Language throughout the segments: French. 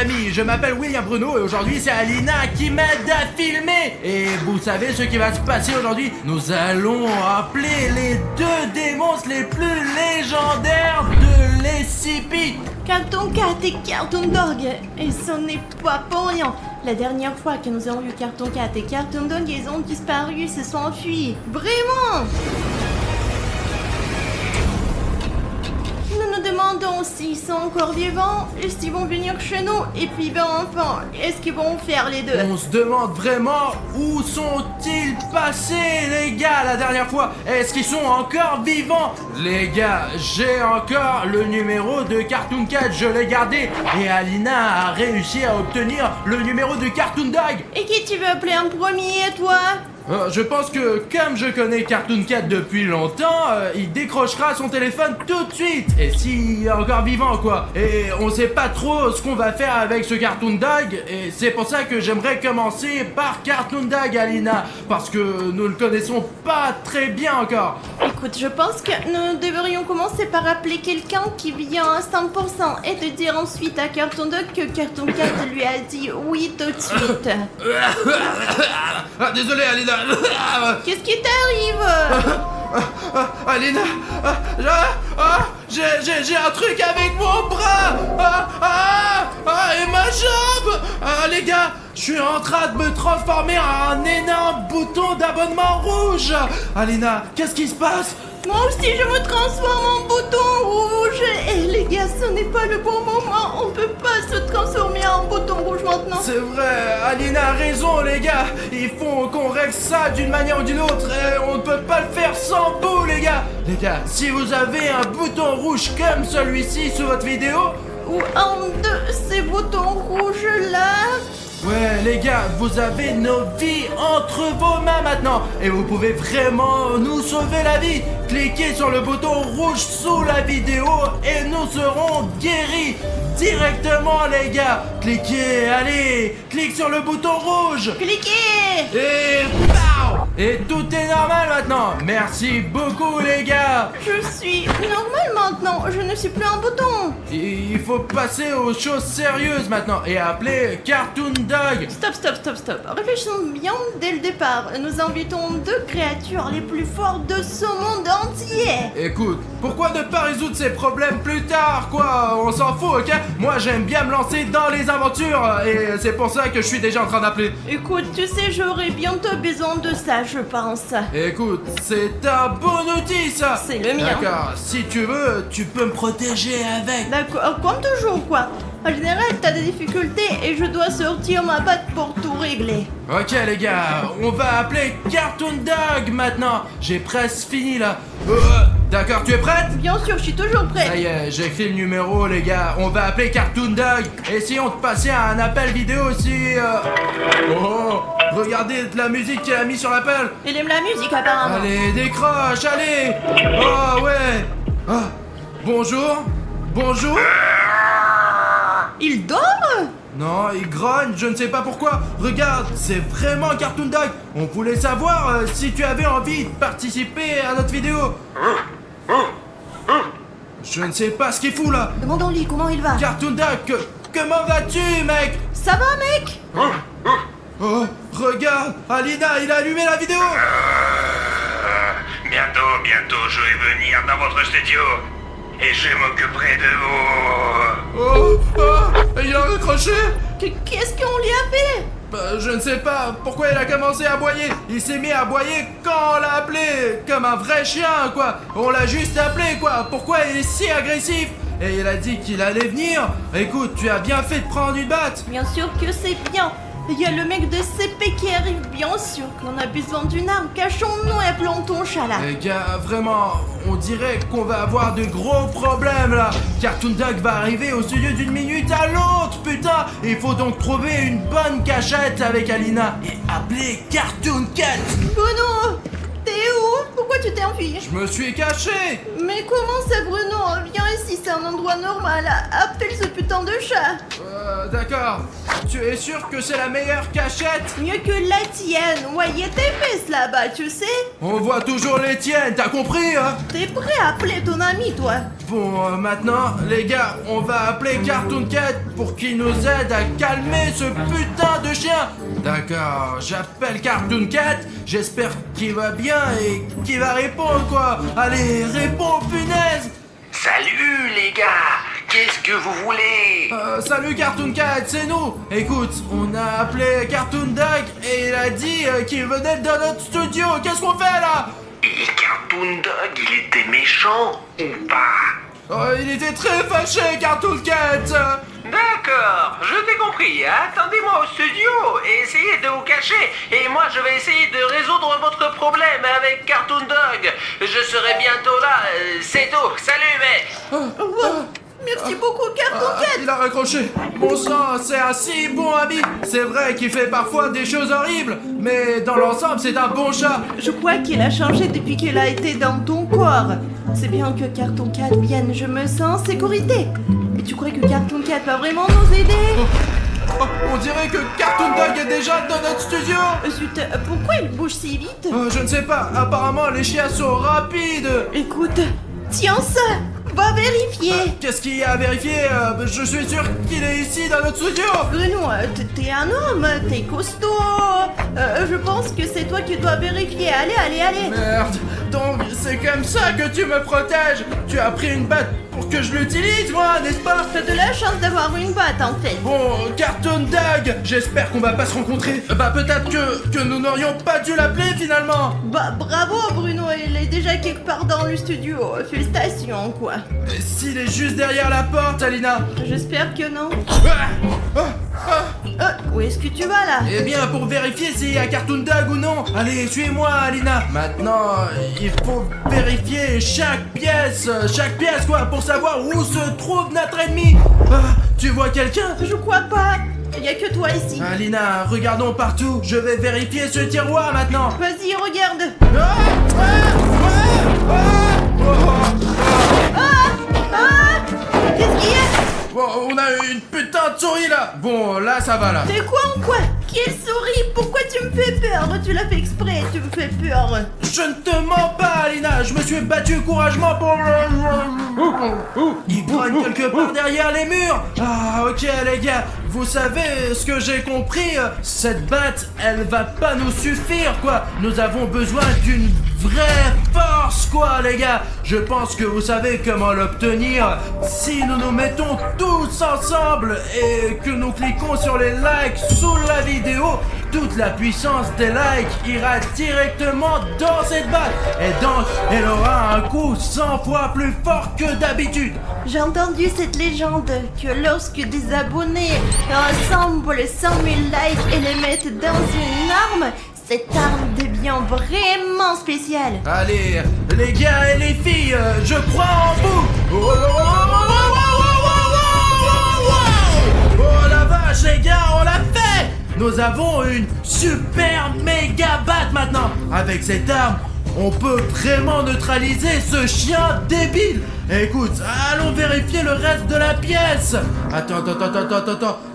amis, je m'appelle William Bruno et aujourd'hui c'est Alina qui m'aide à filmer. Et vous savez ce qui va se passer aujourd'hui? Nous allons appeler les deux démons les plus légendaires de l'SCP. Cartoon Cat et Cartoon Dog. Et ce n'est pas pour rien. La dernière fois que nous avons vu Cartoon Cat et Cartoon Dog, ils ont disparu, ils se sont enfuis. Vraiment! Nous nous demandons s'ils sont encore vivants, est-ce qu'ils vont venir chez nous, et puis ben enfin, est-ce qu'ils vont faire les deux? On se demande vraiment où sont-ils passés les gars la dernière fois? Est-ce qu'ils sont encore vivants? Les gars, j'ai encore le numéro de Cartoon Cat, je l'ai gardé. Et Alina a réussi à obtenir le numéro de Cartoon Dog. Et qui tu veux appeler en premier, toi? Je pense que comme je connais Cartoon Cat depuis longtemps, il décrochera son téléphone tout de suite. Et s'il est encore vivant quoi. Et on sait pas trop ce qu'on va faire avec ce Cartoon Dog. Et c'est pour ça que j'aimerais commencer par Cartoon Dog, Alina. Parce que nous le connaissons pas très bien encore. Écoute, je pense que nous devrions commencer par appeler quelqu'un qui vient à 100% et de dire ensuite à Cartoon Dog que Cartoon Cat lui a dit oui tout de suite. Désolé Alina. Qu'est-ce qui t'arrive? Alina, j'ai un truc avec mon bras. Et ma jambe. Les gars, je suis en train de me transformer en un énorme bouton d'abonnement rouge. Alina, qu'est-ce qui se passe? Moi aussi je me transforme en bouton rouge. Et les gars, ce n'est pas le bon moment. On peut pas se transformer en bouton rouge maintenant. C'est vrai, Alina a raison les gars. Il faut qu'on règle ça d'une manière ou d'une autre. Et on ne peut pas le faire sans vous les gars. Les gars, si vous avez un bouton rouge comme celui-ci sous votre vidéo, ou un de ces boutons rouges là. ouais les gars, vous avez nos vies entre vos mains maintenant. Et vous pouvez vraiment nous sauver la vie. Cliquez sur le bouton rouge sous la vidéo et nous serons guéris directement les gars. Cliquez, allez, clique sur le bouton rouge. Cliquez. Et pow! Et tout est normal maintenant. Merci beaucoup les gars. Je suis normal maintenant, je ne suis plus un bouton. Il faut passer aux choses sérieuses maintenant et appeler Cartoon Dog. Stop. Réfléchissons bien dès le départ. Nous invitons deux créatures les plus fortes de ce monde entier. Écoute, pourquoi ne pas résoudre ces problèmes plus tard, quoi? On s'en fout, ok? Moi, j'aime bien me lancer dans les aventures et c'est pour ça que je suis déjà en train d'appeler. Écoute, tu sais, j'aurai bientôt besoin de ça, je pense. Écoute, c'est un bon outil, ça. C'est le mien. D'accord, si tu veux, tu peux me protéger avec. D'accord, comme toujours, quoi. En général, t'as des difficultés et je dois sortir ma batte pour tout régler. Ok les gars, on va appeler Cartoon Dog maintenant. J'ai presque fini là. D'accord, tu es prête? Bien sûr, je suis toujours Ça prête. y est, j'ai écrit le numéro les gars. On va appeler Cartoon Dog. Essayons de passer à un appel vidéo aussi. Oh, regardez la musique qu'il a mis sur l'appel. Il aime la musique apparemment. Allez, décroche, allez. Oh ouais. Ah, bonjour. Bonjour. Il dort? Non, il grogne, je ne sais pas pourquoi. Regarde, c'est vraiment Cartoon Dog. On voulait savoir si tu avais envie de participer à notre vidéo. Je ne sais pas ce qu'il fout là. Demandons-lui comment il va. Cartoon Dog, comment vas-tu, mec? Ça va, mec? Oh, regarde, Alina, il a allumé la vidéo. Bientôt, je vais venir dans votre studio. Et je m'occuperai de vous. Il a raccroché. Qu'est-ce qu'on lui a fait? Je ne sais pas pourquoi il a commencé à aboyer. Il s'est mis à aboyer quand on l'a appelé. Comme un vrai chien, quoi. On l'a juste appelé, quoi. Pourquoi il est si agressif? Et il a dit qu'il allait venir. Écoute, tu as bien fait de prendre une batte. Bien sûr que c'est bien. Il y a le mec de CP qui arrive, bien sûr qu'on a besoin d'une arme. Cachons-nous et appelons ton chat là. Les gars, vraiment, on dirait qu'on va avoir de gros problèmes là. Cartoon Dog va arriver au studio d'une minute à l'autre, putain. Il faut donc trouver une bonne cachette avec Alina et appeler Cartoon Cat. Bruno, t'es où? Pourquoi tu t'es enfui? Je me suis caché. Mais comment ça, Bruno? Viens ici, c'est un endroit normal. Appelle ce putain de chat. D'accord. Tu es sûr que c'est la meilleure cachette? Mieux que la tienne. Ouais, y a tes fesses là-bas, tu sais. On voit toujours les tiennes, t'as compris, hein? T'es prêt à appeler ton ami, toi? Bon, maintenant, les gars, on va appeler Cartoon Cat pour qu'il nous aide à calmer ce putain de chien. D'accord, j'appelle Cartoon Cat, j'espère qu'il va bien et qu'il va répondre, quoi. Allez, réponds, punaise. Salut les gars, qu'est-ce que vous voulez? Salut Cartoon Cat, c'est nous. Écoute, on a appelé Cartoon Dog et il a dit qu'il venait dans notre studio. Qu'est-ce qu'on fait là? Et Cartoon Dog, il était méchant ou pas? Il était très fâché, Cartoon Cat. D'accord, je t'ai compris. Attendez-moi au studio et essayez de vous cacher. Et moi, je vais essayer de résoudre votre problème avec Cartoon Dog. Je serai bientôt là. C'est tout. Salut, mec. Merci beaucoup, Cartoon Cat. Il a raccroché. Bon sang, c'est un si bon ami. C'est vrai qu'il fait parfois des choses horribles, mais dans l'ensemble, c'est un bon chat. Je crois qu'il a changé depuis qu'il a été dans ton corps. C'est bien que Cartoon Cat vienne, je me sens en sécurité. Et tu crois que Cartoon Cat va vraiment nous aider? On dirait que Cartoon Dog est déjà dans notre studio. Zut, pourquoi il bouge si vite? Je ne sais pas, apparemment les chiens sont rapides. Écoute, tiens ça, va vérifier. Qu'est-ce qu'il y a à vérifier? Je suis sûr qu'il est ici dans notre studio. Bruno, t'es un homme, t'es costaud. Je pense que c'est toi qui dois vérifier. Allez. Merde, donc c'est comme ça que tu me protèges. Tu as pris une batte pour que je l'utilise, moi, n'est-ce pas? T'as de la chance d'avoir une batte en fait. Bon, Cartoon Dog, j'espère qu'on va pas se rencontrer. Peut-être que nous n'aurions pas dû l'appeler finalement. Bah bravo Bruno, il est déjà quelque part dans le studio. Félicitations quoi. Et s'il est juste derrière la porte, Alina? J'espère que non. Ah, Où est-ce que tu vas là? Eh bien, pour vérifier s'il y a Cartoon Dog ou non, allez, suis-moi, Alina. Maintenant, il faut vérifier chaque pièce quoi, pour savoir où se trouve notre ennemi. Tu vois quelqu'un? Je crois pas. Il y a que toi ici. Alina, regardons partout. Je vais vérifier ce tiroir maintenant. Vas-y, regarde. Qu'est-ce qu'il y a? Bon, on a une putain de souris là. Bon, là, ça va là. C'est quoi en quoi? Quelle souris? Pourquoi tu me fais peur? Tu l'as fait exprès, tu me fais peur. Je ne te mens pas, Alina. Je me suis battu courageusement pour... Il grogne quelque part derrière les murs. Ah, ok, les gars. Vous savez ce que j'ai compris? Cette batte, elle va pas nous suffire, quoi. Nous avons besoin d'une vraie force, quoi, les gars. Je pense que vous savez comment l'obtenir. Si nous nous mettons tous ensemble et que nous cliquons sur les likes sous la vidéo, toute la puissance des likes ira directement dans cette batte. Et donc, elle aura un coup 100 fois plus fort que d'habitude. J'ai entendu cette légende que lorsque des abonnés rassemblent 100 000 likes et les mettent dans une arme, cette arme devient vraiment spéciale. Allez, les gars et les filles, je crois en vous. Oh la vache, les gars, on l'a fait. Nous avons une super méga batte maintenant. Avec cette arme, on peut vraiment neutraliser ce chien débile. Écoute, allons vérifier le reste de la pièce. Attends.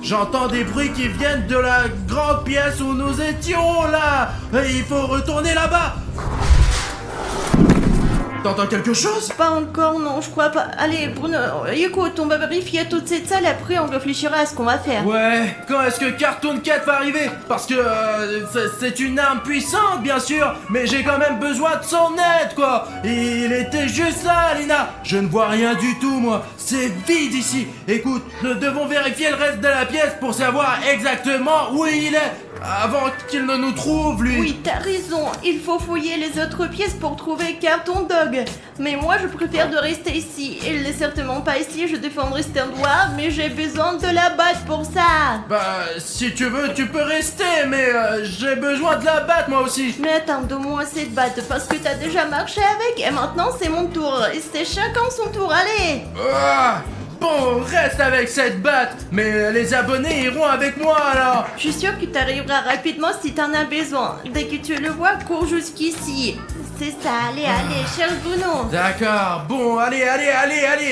J'entends des bruits qui viennent de la grande pièce où nous étions là. Et il faut retourner là-bas. T'entends quelque chose? Pas encore, non, je crois pas. Allez, Bruno, écoute, on va vérifier toute cette salle, après on réfléchira à ce qu'on va faire. Ouais, quand est-ce que Cartoon Cat va arriver? Parce que c'est une arme puissante, bien sûr, mais j'ai quand même besoin de son aide, quoi. Il était juste là, Alina. Je ne vois rien du tout, moi. C'est vide ici. Écoute, nous devons vérifier le reste de la pièce pour savoir exactement où il est. Avant qu'il ne nous trouve, lui. Oui, t'as raison, il faut fouiller les autres pièces pour trouver Cartoon Dog. Mais moi, je préfère de rester ici. Il n'est certainement pas ici, je défendrai cet endroit, mais j'ai besoin de la batte pour ça. Si tu veux, tu peux rester, mais j'ai besoin de la batte, moi aussi. Mais attends, donne-moi cette batte, parce que t'as déjà marché avec, et maintenant c'est mon tour. Et c'est chacun son tour, allez. Bon, reste avec cette batte, mais les abonnés iront avec moi alors. Je suis sûre que tu arriveras rapidement si t'en as besoin. Dès que tu le vois, cours jusqu'ici. C'est ça, allez, cherche Bruno. D'accord, bon, allez,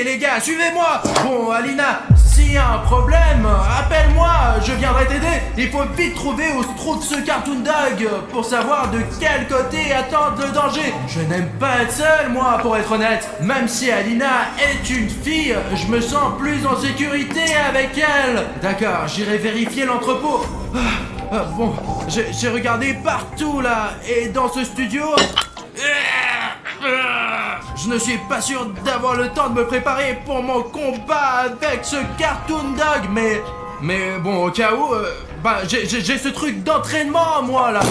les gars, suivez-moi. Bon, Alina, s'il y a un problème, appelle-moi, je viendrai t'aider. Il faut vite trouver où se trouve ce Cartoon Dog pour savoir de quel côté attendre le danger. Je n'aime pas être seul, moi, pour être honnête. Même si Alina est une fille, je me sens plus en sécurité avec elle. D'accord, j'irai vérifier l'entrepôt. Bon, j'ai regardé partout là, et dans ce studio... Je ne suis pas sûr d'avoir le temps de me préparer pour mon combat avec ce Cartoon Dog, mais bon, au cas où, j'ai ce truc d'entraînement, moi, là.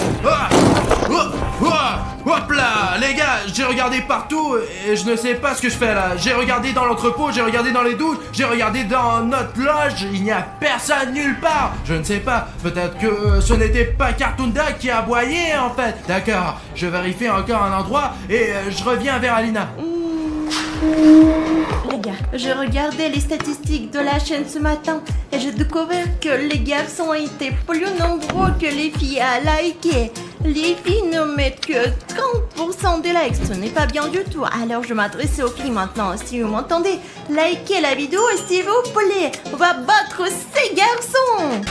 Hop là, les gars, j'ai regardé partout et je ne sais pas ce que je fais là. J'ai regardé dans l'entrepôt, j'ai regardé dans les douches, j'ai regardé dans notre loge, il n'y a personne nulle part. Je ne sais pas, peut-être que ce n'était pas Cartoon Dog qui aboyait en fait. D'accord, je vérifie encore un endroit et je reviens vers Alina. Les gars, je regardais les statistiques de la chaîne ce matin et j'ai découvert que les garçons étaient plus nombreux que les filles à liker. Les filles ne mettent que 30% des likes, ce n'est pas bien du tout. Alors je m'adresse aux filles maintenant, si vous m'entendez, likez la vidéo s'il vous plaît. On va battre ces garçons.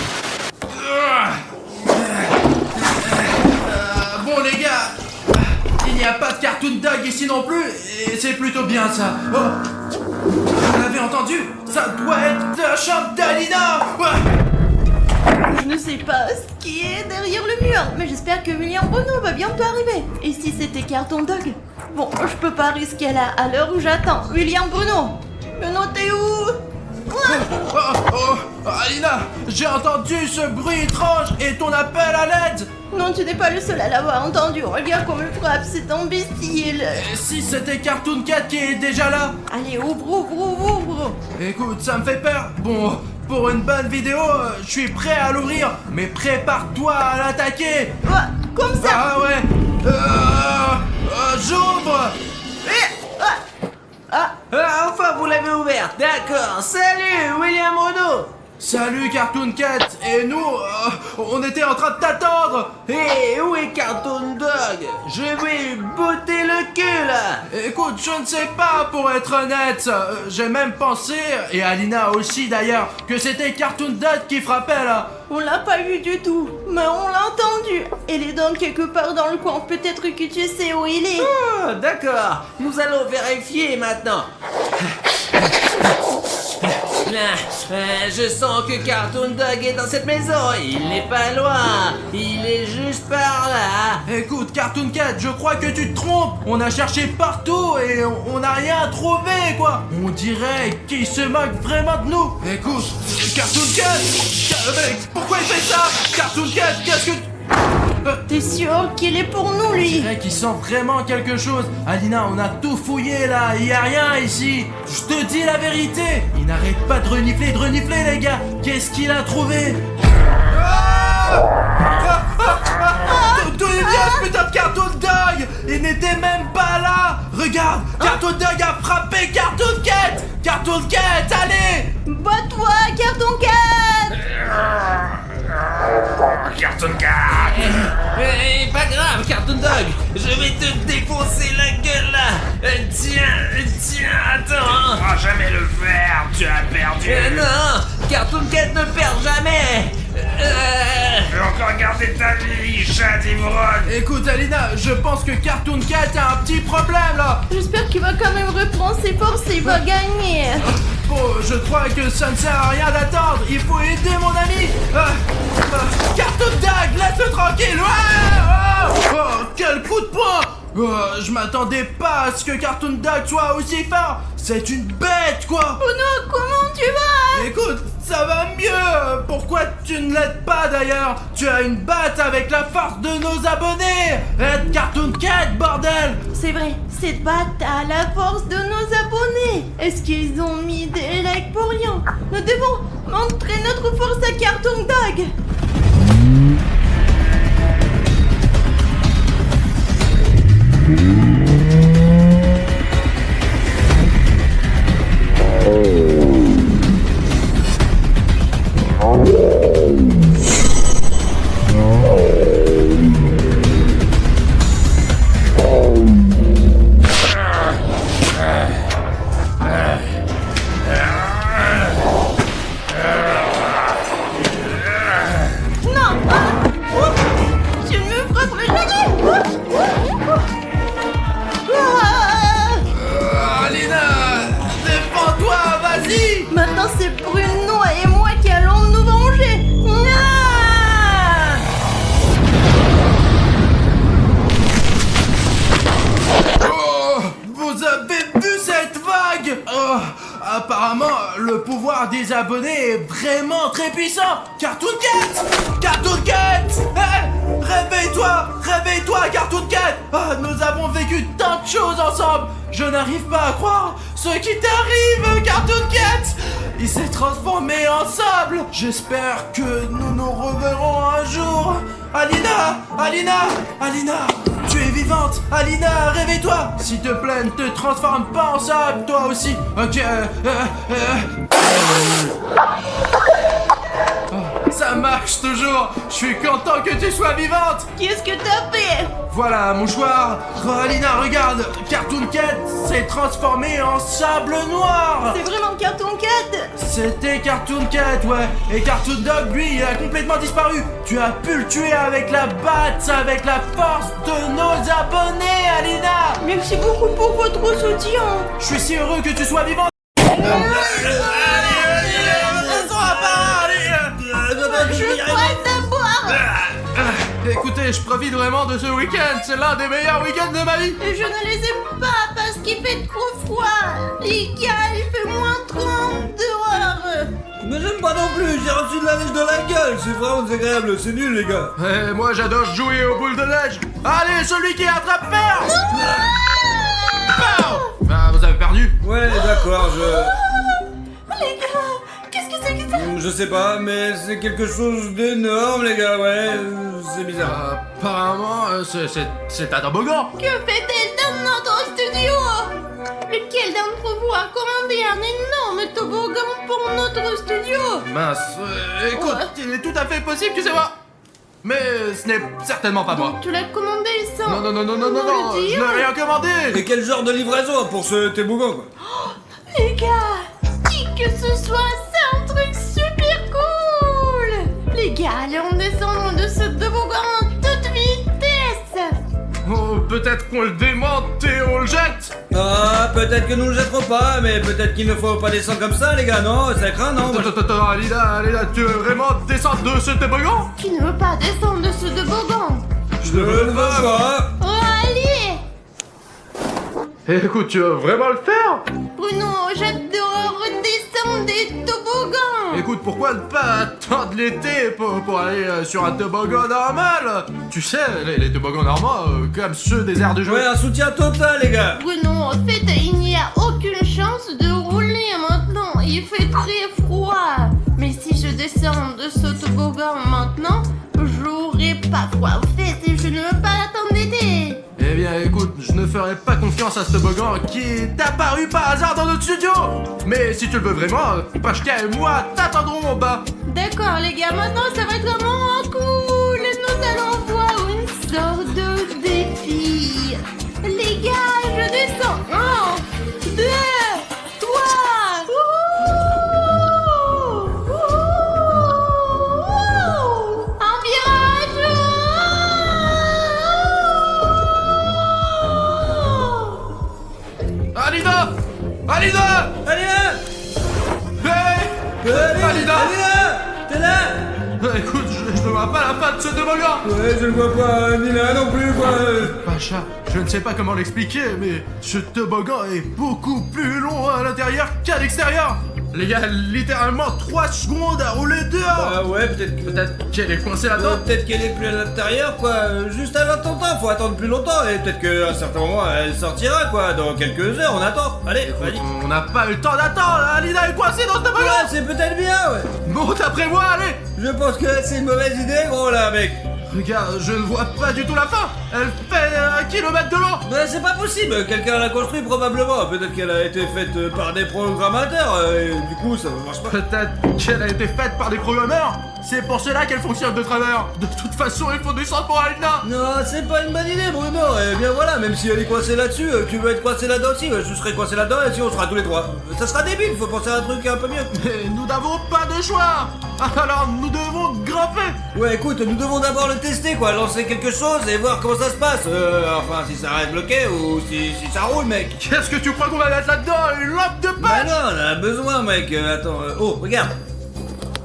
Bon les gars, il n'y a pas de Cartoon Dog ici non plus, et c'est plutôt bien ça. Oh, vous l'avez entendu? Ça doit être la chambre d'Alina. Je ne sais pas ce qui est derrière le mur, mais j'espère que William Bruno va bientôt arriver. Et si c'était Cartoon Dog? Bon, je peux pas risquer là, à l'heure où j'attends. William Bruno, t'es où? Alina, j'ai entendu ce bruit étrange et ton appel à l'aide. Non, tu n'es pas le seul à l'avoir entendu. Regarde comme il frappe, c'est imbécile. Et si c'était Cartoon Cat qui est déjà là? Allez, ouvre. Écoute, ça me fait peur. Bon, pour une bonne vidéo, je suis prêt à l'ouvrir, mais prépare-toi à l'attaquer. Comme ça. Ah ouais. J'ouvre. Enfin, vous l'avez ouverte, d'accord. Salut, William Bruno. Salut Cartoon Cat. Et nous, on était en train de t'attendre. Hé, où est Cartoon Dog? Je vais lui botter le cul, là. Écoute, je ne sais pas pour être honnête. J'ai même pensé, et Alina aussi d'ailleurs, que c'était Cartoon Dog qui frappait là. On l'a pas vu du tout, mais on l'a entendu. Il est donc quelque part dans le coin. Peut-être que tu sais où il est. Oh, d'accord. Nous allons vérifier maintenant. Je sens que Cartoon Dog est dans cette maison. Il n'est pas loin. Il est juste par là. Écoute, Cartoon Cat, je crois que tu te trompes. On a cherché partout et on n'a rien trouvé, quoi. On dirait qu'il se moque vraiment de nous. Écoute, Cartoon Cat, mais pourquoi il fait ça? Cartoon Cat, qu'est-ce que... T'es sûr qu'il est pour nous, lui? Je dirais qu'il sent vraiment quelque chose. Alina, on a tout fouillé là, il y a rien ici. Je te dis la vérité. Il n'arrête pas de renifler, les gars. Qu'est-ce qu'il a trouvé? D'où il vient ce putain de Cartoon Dog? Il n'était même pas là. Regarde, Cartoon Dog a frappé Cartoon Cat. Cartoon Cat, allez. Bats-toi, Cartoon Cat. Cartoon Cat. Pas grave, Cartoon Dog. Je vais te défoncer la gueule là. Tiens, attends. Tu pourras jamais le faire, tu as perdu. Non, Cartoon Cat ne perd jamais. Je vais encore garder ta vie, chat d'ivrogne. Écoute Alina, je pense que Cartoon Cat a un petit problème là. J'espère qu'il va quand même reprendre ses forces et il va gagner. Bon, je crois que ça ne sert à rien d'attendre. Il faut aider mon ami. Cartoon Dog, laisse-le tranquille. Quel coup de poing. Je m'attendais pas à ce que Cartoon Dog soit aussi fort. C'est une bête, quoi. Oh non, comment tu vas? Écoute, ça va mieux. Pourquoi tu ne l'aides pas d'ailleurs? Tu as une batte avec la force de nos abonnés. Aide Cartoon Cat, bordel. C'est vrai, cette batte a la force de nos abonnés. Est-ce qu'ils ont mis des likes pour rien? Nous devons montrer notre force à Cartoon Dog. abonnés est vraiment très puissant. Cartoon Cat! Cartoon Cat! Réveille-toi! Réveille-toi, Cartoon Cat! Ah, nous avons vécu tant de choses ensemble. Je n'arrive pas à croire ce qui t'arrive, Cartoon Cat! Il s'est transformé en sable. J'espère que nous nous reverrons un jour. Alina! Alina! Alina! Tu es vivante! Alina, réveille-toi! S'il te plaît, ne te transforme pas en sable, toi aussi! Ok, Oh, ça marche toujours! Je suis content que tu sois vivante! Qu'est-ce que t'as fait? Voilà, mouchoir! Oh, Alina, regarde! Cartoon Cat s'est transformé en sable noir! C'est vraiment Cartoon Cat? C'était Cartoon Cat, ouais! Et Cartoon Dog, lui, il a complètement disparu! Tu as pu le tuer avec la batte, avec la force de nos abonnés, Alina! Merci beaucoup pour votre soutien. Je suis si heureux que tu sois vivante! Je dois d'abord. Écoutez, je profite vraiment de ce week-end, c'est l'un des meilleurs week-ends de ma vie! Je ne les aime pas parce qu'il fait trop froid. Les gars, il fait moins 30 dehors. Mais j'aime pas non plus, j'ai reçu de la neige dans la gueule, c'est vraiment désagréable, c'est nul les gars. Et moi j'adore jouer aux boules de neige! Allez, celui qui attrape perd! Pow! Ah, vous avez perdu? Ouais, d'accord, Les gars, qu'est-ce que c'est que ça? je sais pas, mais c'est quelque chose d'énorme les gars, ouais, c'est bizarre. Apparemment, c'est un toboggan! Que fait-elle dans notre studio? Lequel d'entre vous a commandé un énorme toboggan pour notre studio? Mince, écoute, Ouais. il est tout à fait possible que c'est moi! Mais ce n'est certainement pas moi! Donc tu l'as commandé sans Non, non, non, non, non, non, non, me le je dire? n'ai rien commandé! Et quel genre de livraison pour ce toboggan quoi? Les gars, qui que ce soit, c'est un truc super cool. Les gars, allez, on descend de ce toboggan en toute vitesse. Oh, peut-être qu'on le démonte et on le jette! Ah, peut-être que nous le jetterons pas, mais peut-être qu'il ne faut pas descendre comme ça les gars, non? Ça craint, non? Attends, Alina, tu veux vraiment descendre de ce toboggan? Qui ne veut pas descendre de ce toboggan? Je ne veux pas. Oh, allez. Écoute, tu veux vraiment le faire? Bruno, j'adore redescendre des toboggans. Écoute, pourquoi ne pas attendre l'été pour aller sur un toboggan normal? Tu sais, les toboggans normaux, comme ceux des aires de jeu. Ouais, un soutien total les gars. Bruno, en fait, il n'y a aucune chance de rouler maintenant. Il fait très froid. Mais si je descends de ce toboggan maintenant, j'aurai pas froid. En fait, je ne veux pas attendre l'été. Eh bien, écoute, je ne ferai pas confiance à ce toboggan qui est apparu par hasard dans notre studio. Mais si tu le veux vraiment, Pachka et moi t'attendrons en bas. D'accord, les gars, maintenant ça va être vraiment cool. Nous allons voir une sorte de défi. Les gars, je descends. 1, 2, 3. Un virage. Alina! Alina! Allez Hey! là. Alina! T'es là? Écoute, je ne vois pas la fin de ce toboggan. Ouais, je le vois pas, ni là non plus quoi. Pacha, je ne sais pas comment l'expliquer, mais ce toboggan est beaucoup plus long à l'intérieur qu'à l'extérieur. Les gars, littéralement 3 secondes à rouler dehors. Ah ouais, peut-être Qu'elle est coincée là-dedans. peut-être qu'elle est plus à l'intérieur quoi, juste à l'instant, faut attendre plus longtemps et peut-être qu'à un certain moment elle sortira quoi, dans quelques heures on attend. Allez, vas-y. On n'a pas eu le temps d'attendre, Alina est coincée dans ce toboggan. Ouais, c'est peut-être bien ouais. Monte après moi, allez. Je pense que c'est une mauvaise idée gros là mec. Regarde, je ne vois pas du tout la fin. Elle fait 1 kilomètre de long. Ben c'est pas possible, quelqu'un l'a construit probablement, peut-être qu'elle a été faite par des programmateurs et du coup ça marche pas. Peut-être qu'elle a été faite par des programmeurs. C'est pour cela qu'elle fonctionne de travers. De toute façon, il faut descendre pour Alina. Non, c'est pas une bonne idée Bruno, et bien voilà, même si elle est coincée là-dessus, tu veux être coincé là-dedans aussi, je serai coincé là-dedans et si on sera tous les trois. Ça sera débile, faut penser à un truc un peu mieux. Mais nous n'avons pas de choix. Alors nous devons grimper. Ouais écoute, nous devons d'abord le tester quoi, lancer quelque chose et voir comment ça se passe. Enfin si ça reste bloqué ou si ça roule mec. Qu'est-ce que tu crois qu'on va mettre là-dedans? Une lampe de Bah patch? non, on en a besoin mec, attends, oh regarde.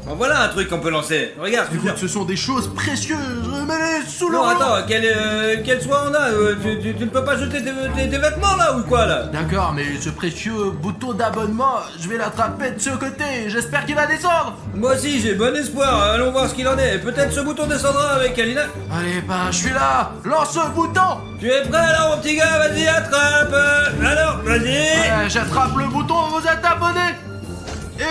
En voilà un truc qu'on peut lancer. Regarde, je te Écoute, jure. ce sont des choses précieuses, remets-les sous le Non, rouleau. attends, quel soin on a tu ne peux pas jeter tes vêtements là ou quoi là? D'accord, mais ce précieux bouton d'abonnement, je vais l'attraper de ce côté, j'espère qu'il va descendre. Moi aussi, j'ai bon espoir. Allons voir ce qu'il en est. Peut-être ce bouton descendra avec Alina. Allez, je suis là, lance ce bouton. Tu es prêt alors, mon petit gars? Vas-y, attrape. Alors, vas-y. Ouais, j'attrape le bouton, vous êtes abonné. Et...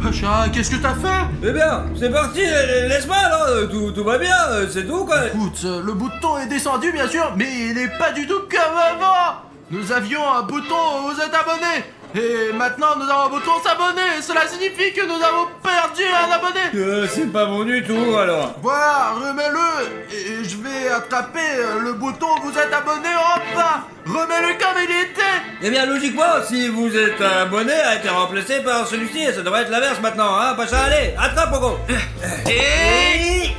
Pacha, qu'est-ce que t'as fait? Eh bien, c'est parti. Laisse-moi alors. Tout va bien. C'est tout quoi. Écoute, le bouton est descendu bien sûr, mais il n'est pas du tout comme avant. Nous avions un bouton, vous êtes abonné. Et maintenant nous avons un bouton s'abonner. Cela signifie que nous avons perdu un abonné. C'est pas bon du tout alors. Voilà, remets-le. Et je vais attraper le bouton, vous êtes abonné en bas. Remets-le comme il était. Eh bien, logiquement, si vous êtes abonné, a été remplacé par celui-ci. Ça devrait être l'inverse maintenant, hein. Pacha, allez, attrape, Pogo. Et...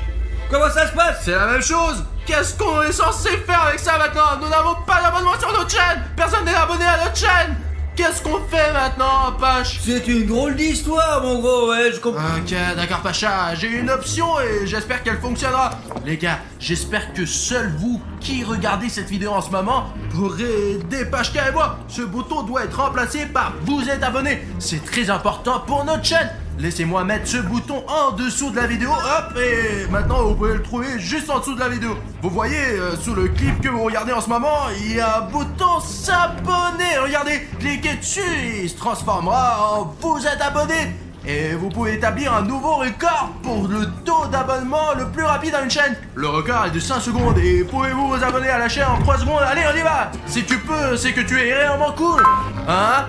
Comment ça se passe? C'est la même chose. Qu'est-ce qu'on est censé faire avec ça maintenant? Nous n'avons pas d'abonnement sur notre chaîne. Personne n'est abonné à notre chaîne. Qu'est-ce qu'on fait maintenant, Pache? C'est une drôle d'histoire, mon gros, ouais, je comprends. Ok, d'accord, Pacha, j'ai une option et j'espère qu'elle fonctionnera. Les gars, j'espère que seuls vous qui regardez cette vidéo en ce moment pourrez aider Pachka et moi. Ce bouton doit être remplacé par vous êtes abonné. C'est très important pour notre chaîne. Laissez-moi mettre ce bouton en dessous de la vidéo, hop, et maintenant vous pouvez le trouver juste en dessous de la vidéo. Vous voyez, sous le clip que vous regardez en ce moment, il y a un bouton s'abonner. Regardez, cliquez dessus, il se transformera en vous êtes abonné. Et vous pouvez établir un nouveau record pour le taux d'abonnement le plus rapide à une chaîne. Le record est de 5 secondes et pouvez-vous vous abonner à la chaîne en 3 secondes. Allez, on y va. Si tu peux, c'est que tu es réellement cool. 1,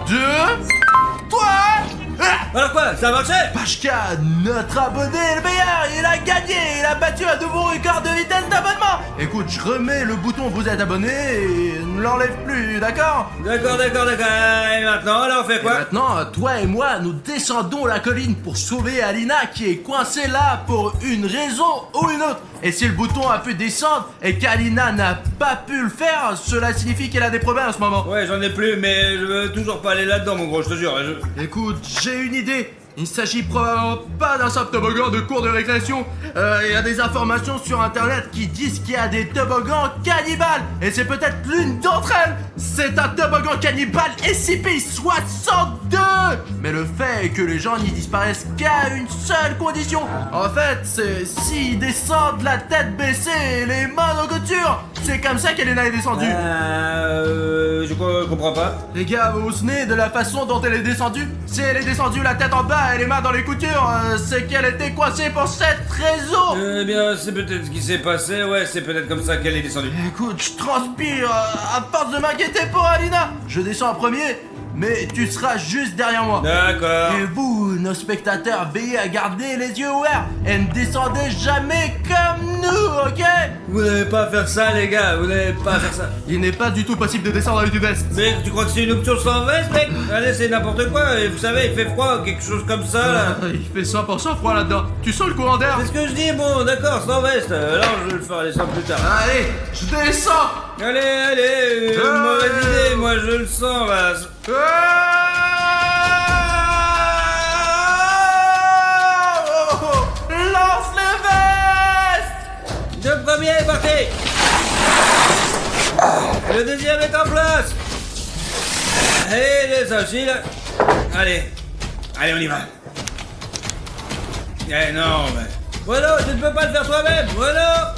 2, 3. Alors quoi, ça a marché? Pachka, notre abonné est le meilleur, il a gagné, il a battu un nouveau record de vitesse d'abonnement. Écoute, je remets le bouton vous êtes abonné et ne l'enlève plus, d'accord? D'accord. Et maintenant, alors on fait Et quoi? maintenant, toi et moi, nous descendons la colline pour sauver Alina qui est coincée là pour une raison ou une autre. Et si le bouton a pu descendre et qu'Alina n'a pas pu le faire, cela signifie qu'elle a des problèmes en ce moment. Ouais, j'en ai plus, mais je veux toujours pas aller là-dedans, mon gros, je te jure. Écoute, j'ai une idée. Il ne s'agit probablement pas d'un simple toboggan de cours de récréation. Il y a des informations sur internet qui disent qu'il y a des toboggans cannibales. Et c'est peut-être l'une d'entre elles. C'est un toboggan cannibale SCP-62. Mais le fait est que les gens n'y disparaissent qu'à une seule condition. En fait, c'est s'ils descendent la tête baissée et les mains en couture. C'est comme ça qu'Elena est descendue. Je comprends pas. Les gars, vous vous souvenez de la façon dont elle est descendue? Si elle est descendue la tête en bas et les mains dans les coutures, c'est qu'elle était coincée pour cette raison. Eh bien, c'est peut-être ce qui s'est passé, ouais, c'est peut-être comme ça qu'elle est descendue. Écoute, je transpire à force de m'inquiéter pour Alina. Je descends en premier, mais tu seras juste derrière moi. D'accord. Et vous, nos spectateurs, veillez à garder les yeux ouverts et ne descendez jamais comme nous, ok? Vous n'avez pas à faire ça, les gars, vous n'avez pas à faire ça. Il n'est pas du tout possible de descendre avec une veste. Mais tu crois que c'est une option sans veste, mec? Allez, c'est n'importe quoi, et vous savez, il fait froid, quelque chose comme ça, là. Il fait 100% froid là-dedans. Tu sens le courant d'air? C'est ce que je dis, bon, d'accord, sans veste. Alors, je vais le faire descendre plus tard. Allez, je descends. Allez, une mauvaise idée, moi je le sens, là. Lance les vestes. Le premier est parti. Le deuxième est en place. Et les aussi, là. Allez, on y va. Eh non, mais... Voilà, tu ne peux pas le faire toi-même, voilà.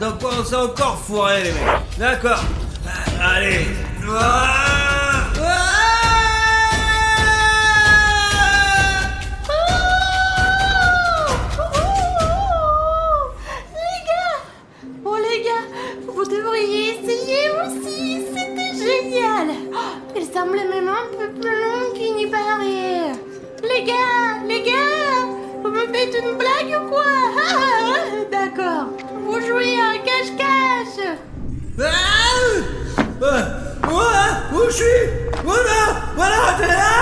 Donc on s'est encore foiré, les mecs. D'accord. Allez. Les gars, vous devriez essayer aussi, c'était génial. Il semble même un peu plus long qu'il n'y paraît. Les gars, vous me faites une blague ou quoi? D'accord, vous jouez à cache-cache. Où je suis? Voilà, t'es là?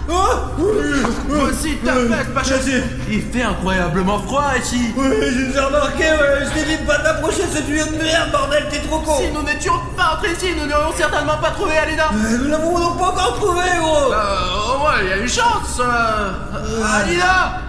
Vous aussi ta veste, Pacha. Merci. Il fait incroyablement froid ici. Ouais, j'ai déjà remarqué, ouais. Je t'ai dit de pas t'approcher de ce tuyau de merde, bordel, t'es trop con. Si nous n'étions pas entrés ici, nous n'aurions certainement pas trouvé Alina. Nous l'avons donc pas encore trouvé, gros. Au moins, il y a une chance. Alina.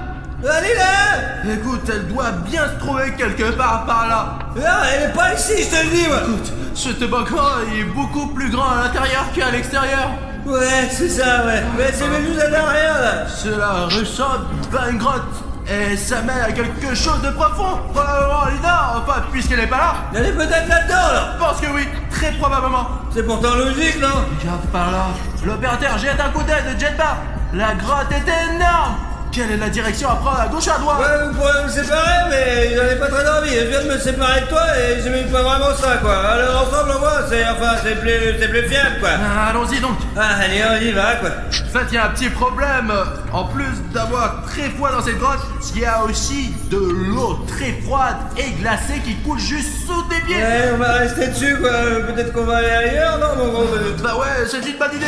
Allez là. Écoute, elle doit bien se trouver quelque part par là. Ah, elle est pas ici, je te le dis, moi. Écoute, ce toboggan est beaucoup plus grand à l'intérieur qu'à l'extérieur. Ouais, c'est ça, ouais. Mais c'est même juste à l'arrière, là. Cela ressemble à une grotte. Et ça mène à quelque chose de profond. Probablement Alina, enfin, puisqu'elle n'est pas là. Elle est peut-être là-dedans, là. Je pense que oui, très probablement. C'est pourtant logique, non? Regarde par là. L'opérateur jette un coup d'œil de jetpack. La grotte est énorme. Quelle est la direction à prendre, à gauche ou à droite? Ouais, vous pourrez me séparer, mais j'en ai pas très envie. Je viens de me séparer de toi et j'aimais pas vraiment ça, quoi. Alors ensemble, on voit, c'est plus fiable, quoi. Allons-y donc. Ah, allez, on y va, quoi. En fait, il y a un petit problème. En plus d'avoir très froid dans cette grotte, il y a aussi de l'eau très froide et glacée qui coule juste sous tes pieds. Ouais, on va rester dessus, quoi. Peut-être qu'on va aller ailleurs, non, mon gros? Bah ouais, c'est une bonne idée.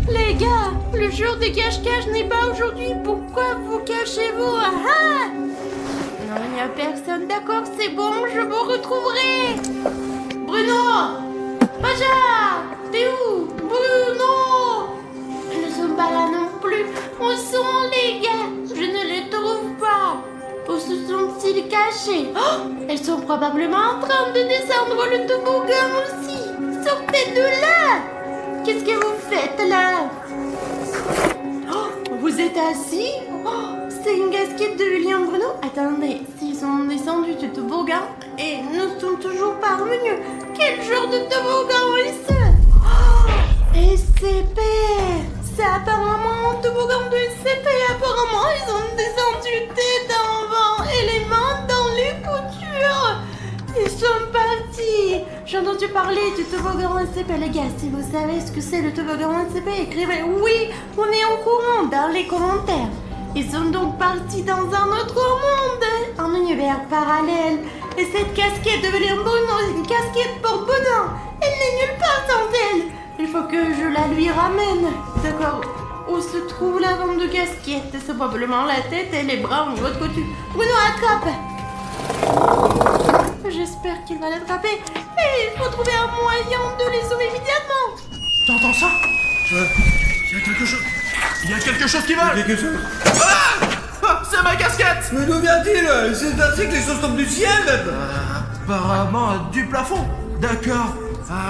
Les gars, le jour des cache-cache n'est pas aujourd'hui. Pourquoi vous cachez-vous? Ah! Non, il n'y a personne. D'accord, c'est bon, je vous retrouverai. Bruno! Pacha! T'es où? Bruno! Ils ne sont pas là non plus. Où sont les gars? Je ne les trouve pas. Où se sont-ils cachés? Oh! Elles sont probablement en train de descendre le toboggan aussi. Sortez de là! Qu'est-ce que vous faites là? Oh, vous êtes assis? Oh, c'est une casquette de Julien Bruno? Attendez, s'ils sont descendus du toboggan et ne sont toujours pas revenus, quel genre de toboggan est-ce? Oh, SCP! C'est apparemment un toboggan de SCP. Apparemment, ils ont descendu tête en vent et les mains dans les coutures. Ils sont partis. J'ai entendu parler du toboggan SCP, les gars. Si vous savez ce que c'est le toboggan SCP, écrivez oui, on est au courant dans les commentaires. Ils sont donc partis dans un autre monde, un univers parallèle. Et cette casquette de Julien Bruno, c'est une casquette pour Bonin. Elle n'est nulle part sans elle. Il faut que je la lui ramène. D'accord. Où se trouve la vente de casquette? C'est probablement la tête et les bras en votre côté. Bruno, attrape. J'espère qu'il va l'attraper. Et il faut trouver un moyen de les sauver immédiatement. T'entends ça? Ouais. Il y a quelque chose. Il y a quelque chose qui va. Quelque chose. Ah, c'est ma casquette. Mais d'où vient-il? C'est ainsi que les choses tombent du ciel, même. Apparemment du plafond. D'accord.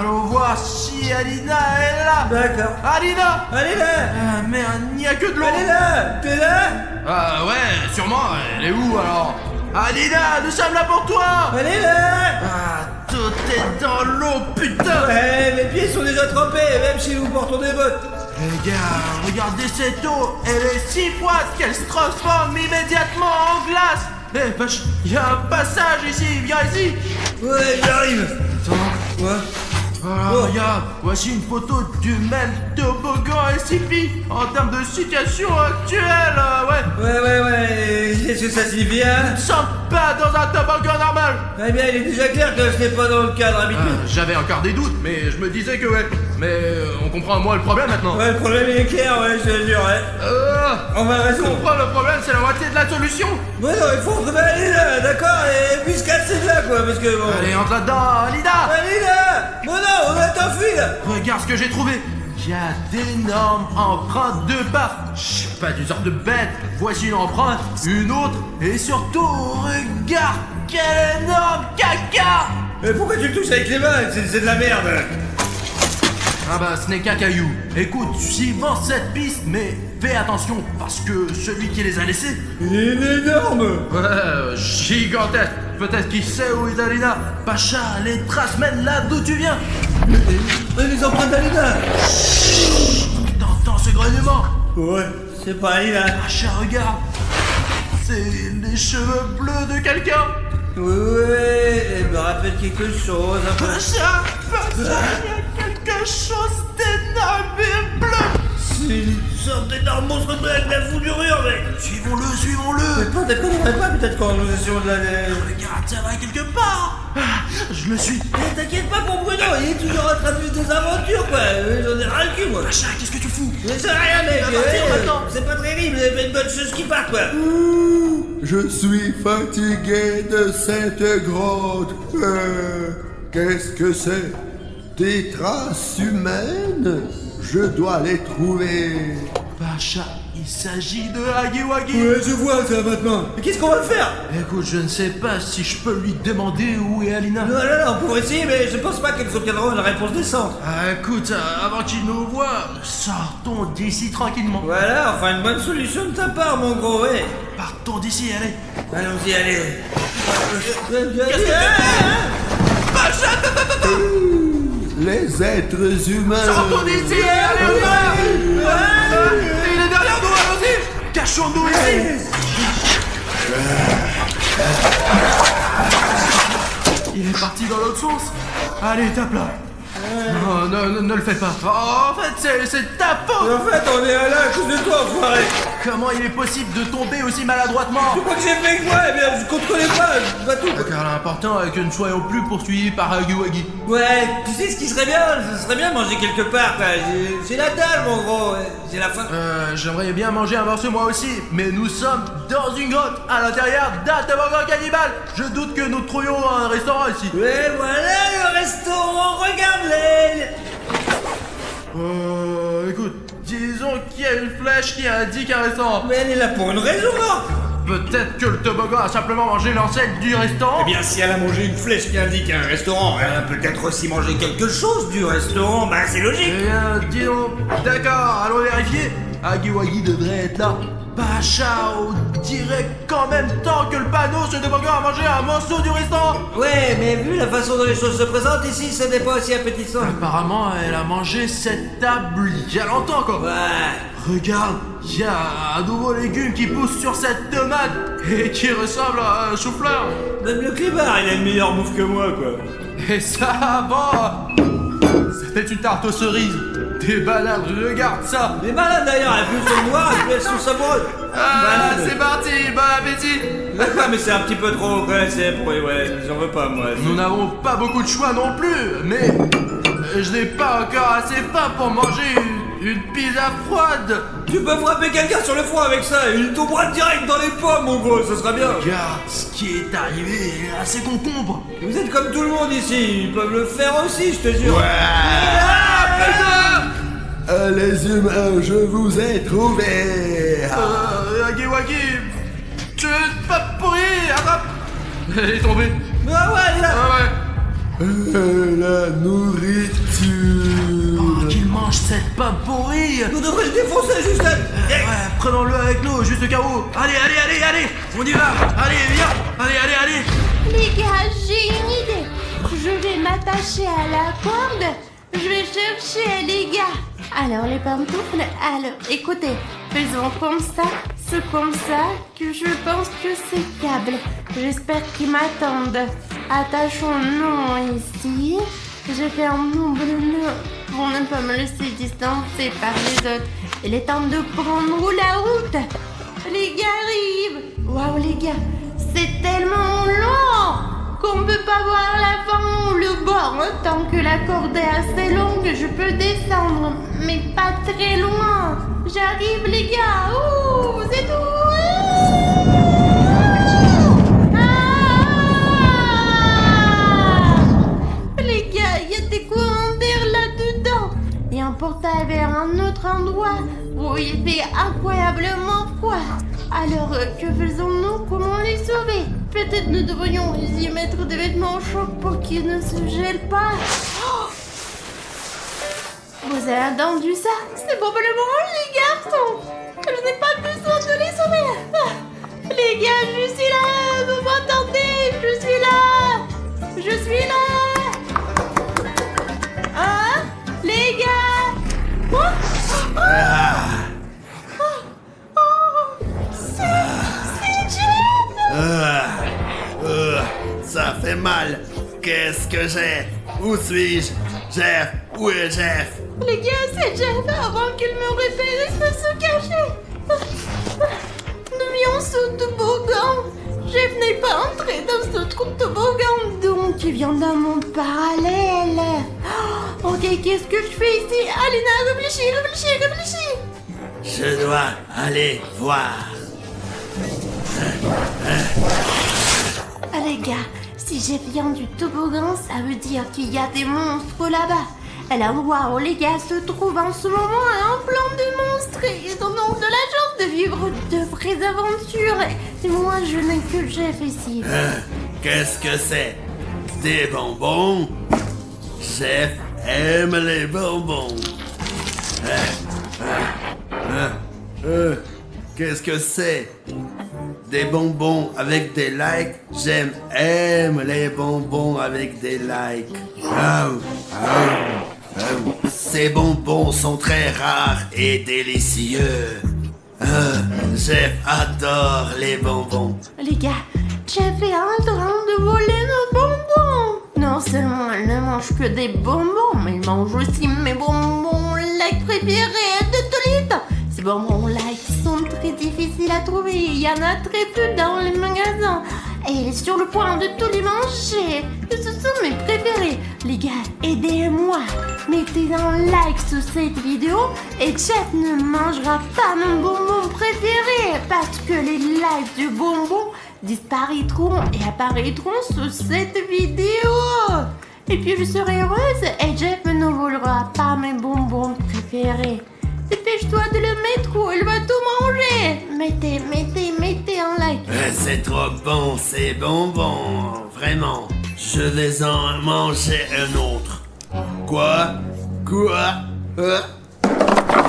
Allons voir si Alina est là. D'accord. Alina. Allez là. Mais il n'y a que de l'eau. Elle est là. T'es là? Ah ouais, sûrement. Elle est où alors? Alina, nous sommes là pour toi. Elle est là. Ah, tout est dans l'eau, putain. Ouais, mes pieds sont déjà trempés, même si nous portons des bottes. Les gars, regardez cette eau. Elle est si froide qu'elle se transforme immédiatement en glace. Eh, vache, il y a un passage ici. Viens ici. Ouais, j'arrive. Attends. Ouais. Voilà, Oh. regarde, voici une photo du même toboggan SCP en termes de situation actuelle, ouais. Qu'est-ce que ça signifie, hein? Nous sommes pas dans un toboggan normal. Eh bien, il est déjà clair que ce n'est pas dans le cadre habituel. J'avais encore des doutes, mais je me disais que ouais. Mais on comprend moi le problème maintenant. Ouais, le problème il est clair, ouais, je te jure, ouais. On va résoudre. Comprendre le problème, c'est la moitié de la solution. Ouais, non, il faut retrouver Alina, d'accord? Et puis se casser de là, quoi, parce que bon. Allez, entre là-dedans, Alida. Alina! Bon, non, on est enfui, là. Regarde ce que j'ai trouvé. Il y a d'énormes empreintes de pas. Je sais pas du genre de bête. Voici une empreinte, une autre, et surtout, regarde quel énorme caca. Mais pourquoi tu le touches avec les mains? C'est de la merde. Ah bah ce n'est qu'un caillou. Écoute, suivant cette piste, mais fais attention, parce que celui qui les a laissés... Il est énorme. Ouais, gigantesque. Peut-être qu'il sait où est Alina. Pacha, les traces mènent là d'où tu viens. Les empreintes d'Alina. T'entends ce grognement? Ouais, c'est pas Alina. Pacha, regarde. C'est les cheveux bleus de quelqu'un. Ouais, elle me rappelle quelque chose. Un peu. Pacha, il y a quelque chose d'énorme et bleu. C'est une sorte d'énorme monstre bleu avec de la foudurure, mec. Suivons-le, suivons-le. Mais peut-être qu'on n'aurait pas, peut-être qu'en gestion de la... Regarde, ça va quelque part. Je le suis. Mais t'inquiète pas pour Bruno, il est toujours en train de vivre des aventures, quoi. J'en ai ras le cul, moi. Pacha, qu'est-ce que tu fou. Mais c'est rien, mec. À partir maintenant. C'est pas terrible, c'est une bonne chose qui part, quoi. Je suis fatigué de cette grotte. Qu'est-ce que c'est? Des traces humaines? Je dois les trouver. Pacha, il s'agit de Hagiwagi. Ouais, je vois ça maintenant. Mais qu'est-ce qu'on va faire? Écoute, je ne sais pas si je peux lui demander où est Alina. Non, on pourrait essayer, mais je pense pas qu'elles obtiendront une réponse décente. Ah, écoute, avant qu'il nous voie, sortons d'ici tranquillement. Voilà, enfin une bonne solution de ta part, mon gros, ouais. Partons d'ici, allez. Allons-y, allez. Pacha, Les êtres humains. sortons d'ici, allez, on y va. Il est derrière nous, allons-y. Cachons-nous ici. Il est parti dans l'autre sens. Allez, tape là. Non, ne le fais pas. Oh, en fait, c'est ta faute. En fait, on est là à cause de toi, enfoiré. Comment il est possible de tomber aussi maladroitement? Tu crois que j'ai fait quoi? Eh bien, je contrôlais pas, pas tout. Car l'important est que nous ne soyons plus poursuivis par Hagiwagi. Ouais, tu sais ce qui serait bien? Ce serait bien de manger quelque part, quoi. J'ai la dalle, mon gros. J'ai la faim. J'aimerais bien manger un morceau moi aussi, mais nous sommes dans une grotte à l'intérieur d'un toboggan cannibale. Je doute que nous trouvions un restaurant ici. Ouais, voilà le restaurant, regarde-les. Écoute, disons qu'il y a une flèche qui indique un restaurant. Mais elle est là pour une raison, non? Peut-être que le toboggan a simplement mangé l'enseigne du restaurant. Eh bien, si elle a mangé une flèche qui indique un restaurant, elle a peut-être aussi mangé quelque chose du restaurant, bah c'est logique. Eh bien, dis donc, d'accord, allons vérifier. Hagiwagi devrait être là. Pacha, on dirait qu'en même temps que le panneau, ce toboggan a mangé un morceau du restaurant. Ouais, mais vu la façon dont les choses se présentent ici, ce n'est pas aussi appétissant. Apparemment, elle a mangé cette table il y a longtemps, quoi. Ouais. Regarde, il y a un nouveau légume qui pousse sur cette tomate et qui ressemble à un chou-fleur. Même le clébard, il a une meilleure bouffe que moi, quoi. Et ça, bon, c'était une tarte aux cerises. Des bananes, regarde ça. Les malades d'ailleurs, elle est plus noire et puis elles sont saboureuses. Ah, c'est parti, bon appétit. D'accord, mais c'est un petit peu trop, ouais, c'est pour... Ouais, j'en veux pas, moi. Nous n'avons pas beaucoup de choix non plus, mais je n'ai pas encore assez faim pour manger une pizza froide. Tu peux frapper quelqu'un sur le front avec ça, et il tombera direct dans les pommes, mon gros, ce sera bien. Regarde, ce qui est arrivé à ces concombres. Vous êtes comme tout le monde ici, ils peuvent le faire aussi, je te jure. Ah, putain! Les humains, je vous ai trouvés. Hagiwagi, tu es pas pourri, attrape. Elle est tombée. Ah ouais, elle est là. Ah ouais. La nourriture. Oh, qu'il mange cette pomme pourrie. Nous devrions le défoncer, juste là. Ouais, prenons-le avec nous, juste au cas où. Allez, on y va. Allez, viens. Allez. Les gars, j'ai une idée. Je vais m'attacher à la corde. Je vais chercher les gars. Alors, les pantoufles, alors, écoutez, faisons comme ça, c'est comme ça que je pense que c'est fiable. J'espère qu'ils m'attendent. Attachons-nous ici. Je fais un nombre de nœuds pour ne pas me laisser distancer par les autres. Il est temps de prendre la route. Les gars arrivent. Waouh, les gars, c'est tellement long qu'on peut pas voir la fin ou le bord. Tant que la corde est assez longue, je peux descendre, mais pas très loin. J'arrive, les gars. Ouh, vous êtes où? Les gars, il y a des courants d'air là-dedans. Et un portail vers un autre endroit où il fait incroyablement froid. Alors, que faisons-nous? Comment les sauver? Peut-être nous devrions y mettre des vêtements chauds pour qu'ils ne se gèlent pas. Oh, vous avez entendu ça? C'est probablement les garçons. Je n'ai pas besoin de les sauver. Ah, les gars, je suis là. Vous m'entendez? Je suis là. Je suis là. Hein? Les gars? Quoi? C'est Jeff! Ça fait mal. Qu'est-ce que j'ai? Où suis-je? Jeff, où est Jeff? Les gars, c'est Jeff. Avant qu'il me repère, il peut se cacher. Nous vions sous toboggan. Jeff n'est pas entré dans ce trou de toboggan, donc il vient d'un monde parallèle. Oh, Ok, qu'est-ce que je fais ici? Alina, réfléchis. Je dois aller voir. Ah les gars, si j'ai viens du toboggan, ça veut dire qu'il y a des monstres là-bas. À l'endroit où les gars se trouvent en ce moment, un plan de monstres. Ils ont donc de la chance de vivre de vraies aventures. Et moi, je n'ai que Jeff ici. Qu'est-ce que c'est? Des bonbons? Jeff aime les bonbons. Qu'est-ce que c'est? Des bonbons avec des likes? Aime les bonbons avec des likes. Ces bonbons sont très rares et délicieux. Jeff adore les bonbons. Les gars, Jeff est en train de voler nos bonbons. Non seulement elle ne mange que des bonbons, mais elle mange aussi mes bonbons like préférés de tous les temps. Ces bonbons like sont très difficiles à trouver. Il y en a très peu dans les magasins. Et il est sur le point de tous les manger. Ce sont mes préférés. Les gars, aidez-moi. Mettez un like sous cette vidéo et Jeff ne mangera pas mon bonbon préféré parce que les likes du bonbon disparaîtront et apparaîtront sous cette vidéo. Et puis je serai heureuse et Jeff ne volera pas mes bonbons préférés. Dépêche-toi de le mettre ou il va tout manger. Mettez un like. C'est trop bon ces bonbons. Vraiment. Je vais en manger un autre. Quoi?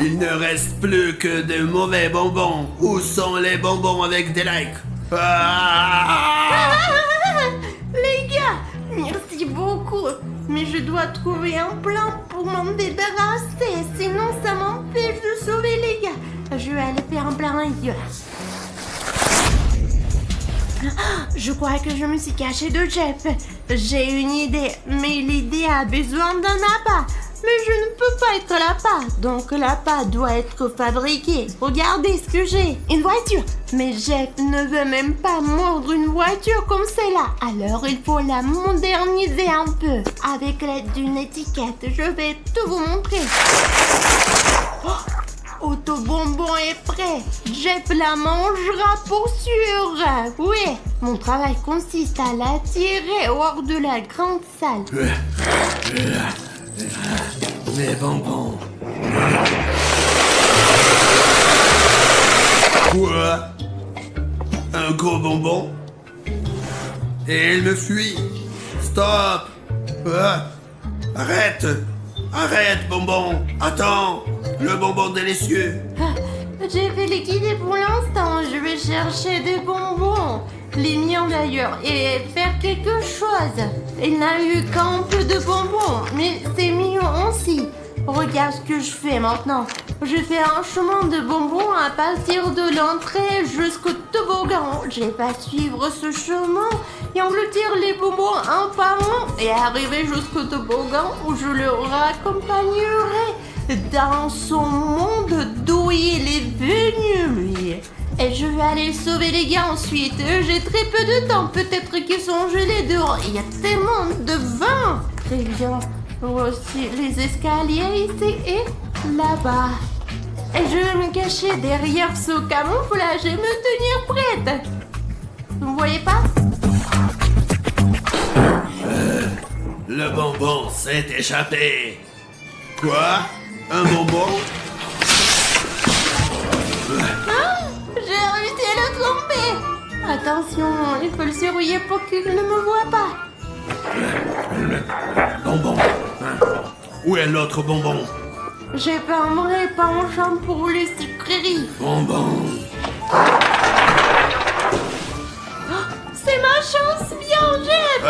Il ne reste plus que de mauvais bonbons. Où sont les bonbons avec des likes? Les gars, merci beaucoup. Mais je dois trouver un plan pour m'en débarrasser. Sinon, ça m'empêche de sauver les gars. Je vais aller faire un plan idiot. Je crois que je me suis cachée de Jeff. J'ai une idée, mais l'idée a besoin d'un appât. Mais je ne peux pas être l'appât, donc l'appât doit être fabriqué. Regardez ce que j'ai, une voiture. Mais Jeff ne veut même pas mordre une voiture comme celle-là. Alors il faut la moderniser un peu. Avec l'aide d'une étiquette, je vais tout vous montrer. Autobonbon est prêt. Jeff la mangera pour sûr. Oui, mon travail consiste à l'attirer hors de la grande salle. Les bonbons. Quoi? Un gros bonbon? Et il me fuit. Stop! Arrête! Arrête, bonbon! Attends! Le bonbon délicieux! J'ai fait liquider pour l'instant. Je vais chercher des bonbons. Les miens d'ailleurs. Et faire quelque chose. Il n'a eu qu'un peu de bonbons. Mais c'est mignon aussi. Regarde ce que je fais maintenant. Je fais un chemin de bonbons à partir de l'entrée jusqu'au toboggan. Je vais suivre ce chemin et engloutir les bonbons un par un et arriver jusqu'au toboggan où je le raccompagnerai dans son monde d'où il est venu, lui. Et je vais aller sauver les gars ensuite. J'ai très peu de temps. Peut-être qu'ils sont gelés dehors. Il y a tellement de vin. Très bien. Voici les escaliers ici et là-bas. Et je vais me cacher derrière ce camouflage et me tenir prête. Vous voyez pas? Le bonbon s'est échappé. Quoi? Un bonbon? J'ai réussi à le tromper. Attention, il faut le surveiller pour qu'il ne me voie pas. Bonbon. Où est l'autre bonbon? J'ai fait un vrai penchant pour les sucreries. Bonbon. C'est ma chance, bien, Jeff.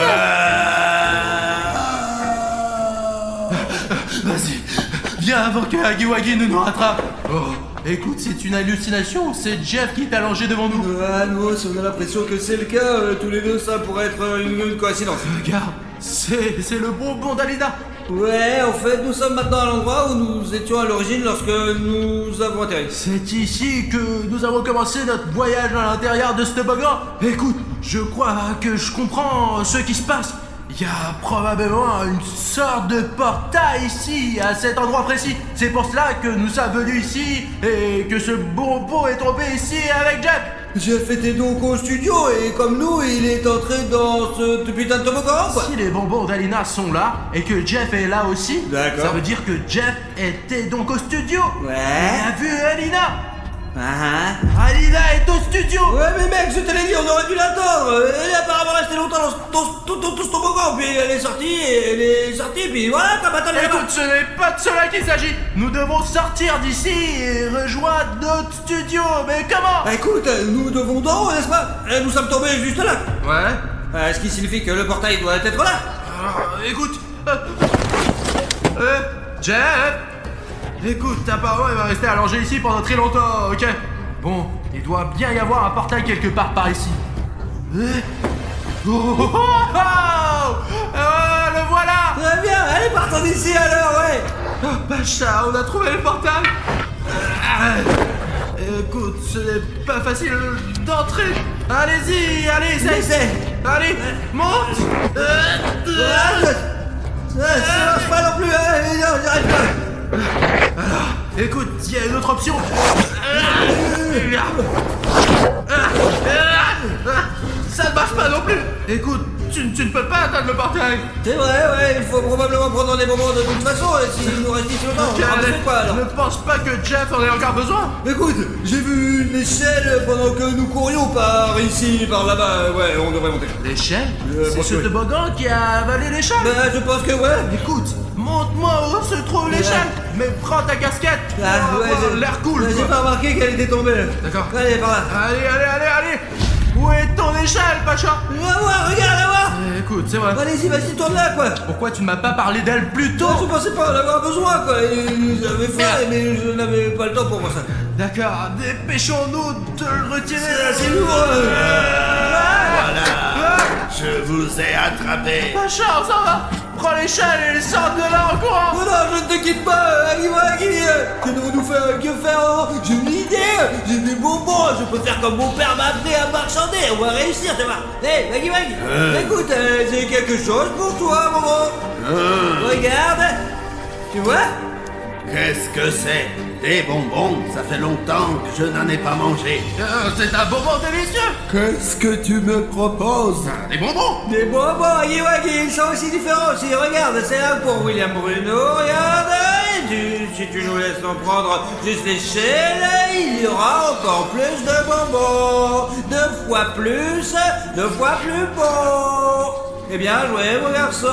Vas-y, viens avant que Hagiwagi ne nous rattrape. Oh, écoute, c'est une hallucination. C'est Jeff qui est allongé devant nous. Ah non, si on a l'impression que c'est le cas, tous les deux, ça pourrait être une coïncidence. Regarde, c'est le bonbon d'Alina. Ouais, en fait, nous sommes maintenant à l'endroit où nous étions à l'origine lorsque nous avons atterri. C'est ici que nous avons commencé notre voyage à l'intérieur de ce toboggan. Écoute, je crois que je comprends ce qui se passe. Il y a probablement une sorte de portail ici, à cet endroit précis. C'est pour cela que nous sommes venus ici et que ce bonbon est tombé ici avec Jeff. Jeff était donc au studio et comme nous, il est entré dans ce putain de toboggan, quoi. Si les bonbons d'Alina sont là et que Jeff est là aussi, D'accord. ça veut dire que Jeff était donc au studio. Ouais. Il a vu Alina. Ah. Alina est au studio. Ouais, mais mec, je te l'ai dit, on aurait dû l'attendre. Elle est apparemment restée longtemps dans ce toboggan, puis elle est sortie, puis voilà, t'as battu les Écoute, ce n'est pas de cela qu'il s'agit. Nous devons sortir d'ici et rejoindre notre studio. Mais comment? Écoute, nous devons d'en haut, n'est-ce pas? Nous sommes tombés juste là. Ouais. Ce qui signifie que le portail doit être là. Alors, écoute. Jeff. Écoute, apparemment il va rester allongé ici pendant très longtemps, ok? Bon, il doit bien y avoir un portail quelque part par ici. Oh, oh, oh, oh, le voilà! Très bien, allez, partons d'ici alors, ouais. Oh, Pacha, on a trouvé le portail! Écoute, ce n'est pas facile d'entrer. Allez-y, allez, essaye! Allez, monte! Ça marche pas non plus, j'arrive pas. Alors, écoute, il y a une autre option. Ça ne marche pas non plus. Écoute, tu ne peux pas atteindre le portail. C'est vrai, ouais, il faut probablement prendre des moments de toute façon, et s'il nous reste ici longtemps, on fait quoi alors? Je ne pense pas que Jeff en ait encore besoin. Écoute, j'ai vu une échelle pendant que nous courions par ici, par là-bas, ouais, on devrait monter. L'échelle? C'est pense ce que oui. toboggan qui a avalé l'échelle. Bah, je pense que ouais. Écoute, montre-moi où se trouve l'échelle. Mais prends ta casquette pour avoir l'air cool. J'ai quoi. pas remarqué qu'elle était tombée. D'accord. Allez, par là. Allez. Où est ton échelle, Pacha? Va voir, regarde, va voir. Écoute, c'est vrai. Allez-y, vas-y, tourne là, quoi. Pourquoi tu ne m'as pas parlé d'elle plus tôt? Je pensais pas en avoir besoin, quoi. J'avais faim, mais je n'avais pas le temps pour moi ça. D'accord, dépêchons-nous de le retirer. C'est lourd. Voilà, je vous ai attrapé. Pacha, on s'en va. Prends l'échelle et sors de là en courant. Oh non, je ne te quitte pas, Agui. Que devons-nous faire? Que faire? J'ai une idée. J'ai des bonbons. Je peux faire comme mon père m'a appris à marchander. On va réussir, tu vois. Hé, Agui. Écoute, j'ai quelque chose pour toi, maman. Regarde. Tu vois? Qu'est-ce que c'est? Des bonbons, ça fait longtemps que je n'en ai pas mangé. C'est un bonbon délicieux. Qu'est-ce que tu me proposes? Des bonbons. Des bonbons, Agui, ils sont aussi différents aussi. Regarde, c'est un pour William Bruno. Regarde. Si tu nous laisses en prendre juste l'échelle, il y aura encore plus de bonbons. 2 fois plus bon. Eh bien, jouez, mon garçon.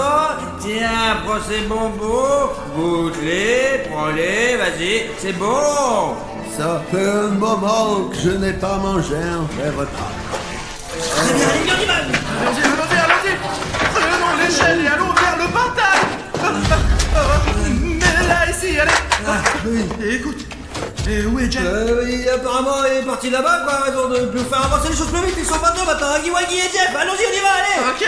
Tiens, prends ces bonbons, goûte-les, prends-les, vas-y, c'est bon. Ça fait un moment que je n'ai pas mangé un vrai repas. Très bien, allez, on y va. Allons-y. Prenons l'échelle et allons vers le portail. Mets-la ici, allez. Oui. Et écoute, où est Jeff? Apparemment, il est parti là-bas, quoi, raison de nous faire avancer les choses plus vite. Ils sont pas deux maintenant, Agui et Jeff. Allons-y, on y va, allez. Ok.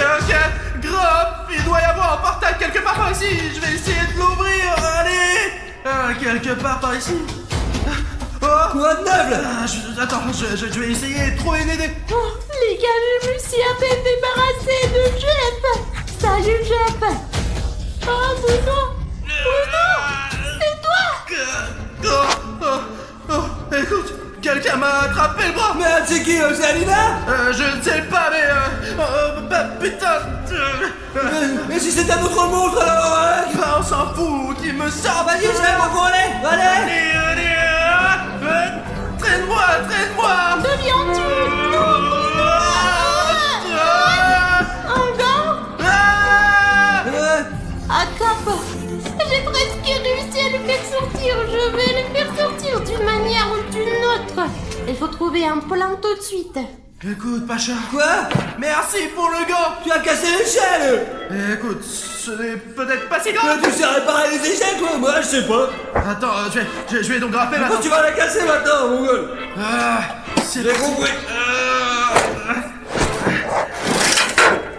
Grop, il doit y avoir un portail quelque part par ici. Je vais essayer de l'ouvrir. Allez. Quelque part par ici. Oh. Quoi de neuf, là? Attends, je vais essayer de trouver une idée. Oh, les gars, je me suis à peine débarrassée de Jeff. Salut, Jeff. Oh, Bruno, c'est toi. Écoute, quelqu'un m'a attrapé le bras. Merde, c'est qui, c'est Alina? Je ne sais pas, mais putain. Mais si c'était un autre monstre, alors, On s'en fout, qu'il me sorte. Vas-y, je vais m'en aller. Allez. Allez. Traîne-moi. D'où viens-tu? Encore? Cap, j'ai presque réussi à le faire sortir. Je vais le faire sortir d'une manière ou d'une autre. Il faut trouver un plan tout de suite. Écoute, Pacha. Quoi? Merci pour le gant. Tu as cassé l'échelle. Écoute, ce n'est peut-être pas si grave. Tu sais réparer les échelles, toi? Moi, je sais pas. Attends, je vais donc grimper maintenant. Pourquoi tu vas la casser maintenant, mon gueule? C'est J'ai compris.